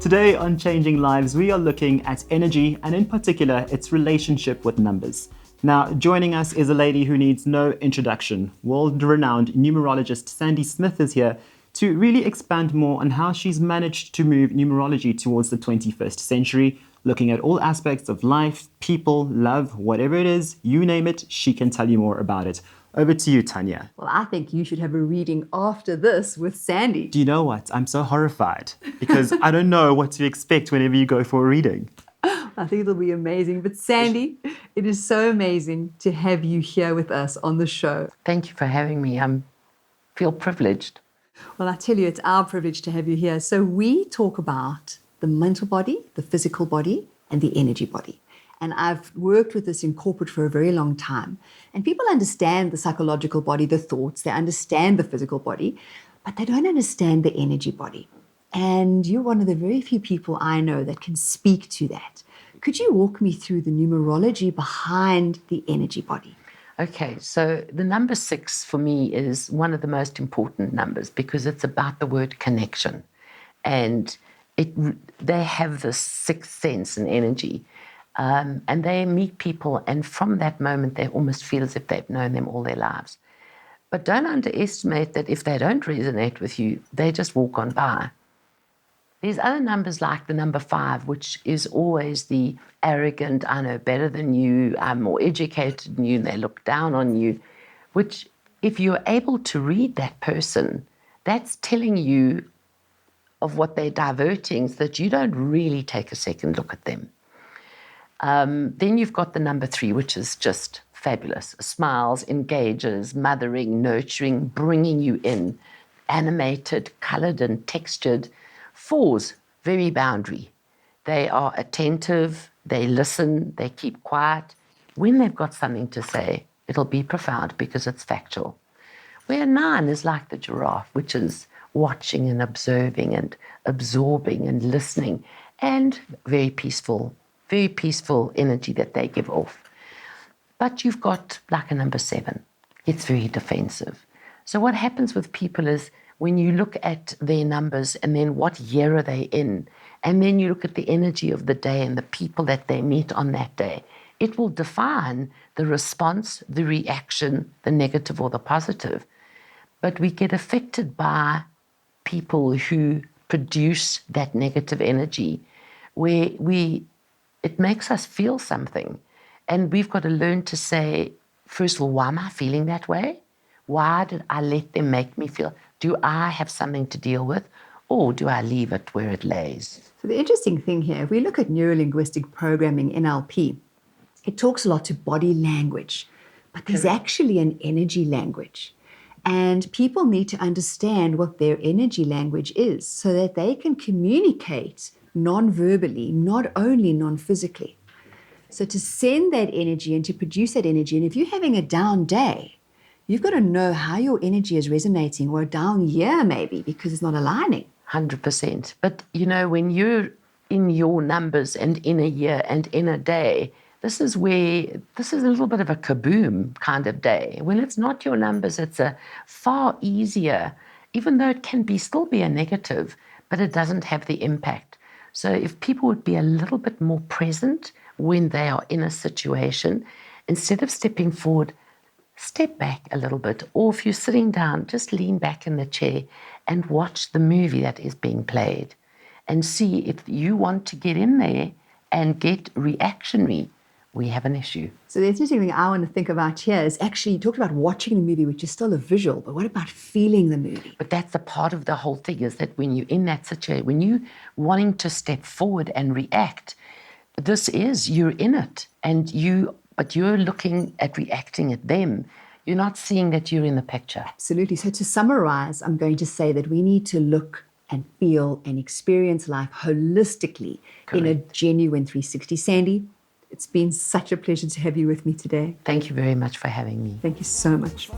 Today on Changing Lives, we are looking at energy and in particular its relationship with numbers. Now, joining us is a lady who needs no introduction. World-renowned numerologist Sandy Smith is here to really expand more on how she's managed to move numerology towards the 21st century, looking at all aspects of life, people, love, whatever it is, you name it, she can tell you more about it. Over to you, Tanya. Well, I think you should have a reading after this with Sandy. Do you know what? I'm so horrified because I don't know what to expect whenever you go for a reading. I think it'll be amazing. But Sandy, it is so amazing to have you here with us on the show. Thank you for having me. I feel privileged. Well, I tell you, it's our privilege to have you here. So we talk about the mental body, the physical body, and the energy body. And I've worked with this in corporate for a very long time. And people understand the psychological body, the thoughts, they understand the physical body, but they don't understand the energy body. And you're one of the very few people I know that can speak to that. Could you walk me through the numerology behind the energy body? Okay, so the number 6 for me is one of the most important numbers because it's about the word connection. And they have this sixth sense and energy. And they meet people, and from that moment, they almost feel as if they've known them all their lives. But don't underestimate that if they don't resonate with you, they just walk on by. There's other numbers like the number 5, which is always the arrogant, I know better than you, I'm more educated than you, and they look down on you, which if you're able to read that person, that's telling you of what they're diverting so that you don't really take a second look at them. Then you've got the number 3, which is just fabulous. Smiles, engages, mothering, nurturing, bringing you in, animated, colored and textured. 4s, very boundary. They are attentive, they listen, they keep quiet. When they've got something to say, it'll be profound because it's factual. Where 9 is like the giraffe, which is watching and observing and absorbing and listening, and very peaceful energy that they give off. But you've got like a number 7. It's very defensive. So what happens with people is when you look at their numbers and then what year are they in, and then you look at the energy of the day and the people that they meet on that day, it will define the response, the reaction, the negative or the positive. But we get affected by people who produce that negative energy where it makes us feel something. And we've got to learn to say, first of all, why am I feeling that way? Why did I let them make me feel? Do I have something to deal with? Or do I leave it where it lays? So the interesting thing here, if we look at neuro-linguistic programming, NLP, it talks a lot to body language, but there's actually an energy language. And people need to understand what their energy language is so that they can communicate non-verbally, not only non-physically. So to send that energy and to produce that energy, and if you're having a down day, you've got to know how your energy is resonating, or a down year maybe, because it's not aligning. 100%. But you know, when you're in your numbers and in a year and in a day, this is a little bit of a kaboom kind of day. When it's not your numbers, it's a far easier, even though it can still be a negative, but it doesn't have the impact. So if people would be a little bit more present when they are in a situation, instead of stepping forward, step back a little bit. Or if you're sitting down, just lean back in the chair and watch the movie that is being played and see if you want to get in there and get reactionary, we have an issue. So the interesting thing I want to think about here is actually, you talked about watching the movie, which is still a visual, but what about feeling the movie? But that's the part of the whole thing, is that when you're in that situation, when you're wanting to step forward and react, you're in it, but you're looking at reacting at them. You're not seeing that you're in the picture. Absolutely. So to summarize, I'm going to say that we need to look and feel and experience life holistically. Correct. In a genuine 360. Sandy, it's been such a pleasure to have you with me today. Thank you very much for having me. Thank you so much.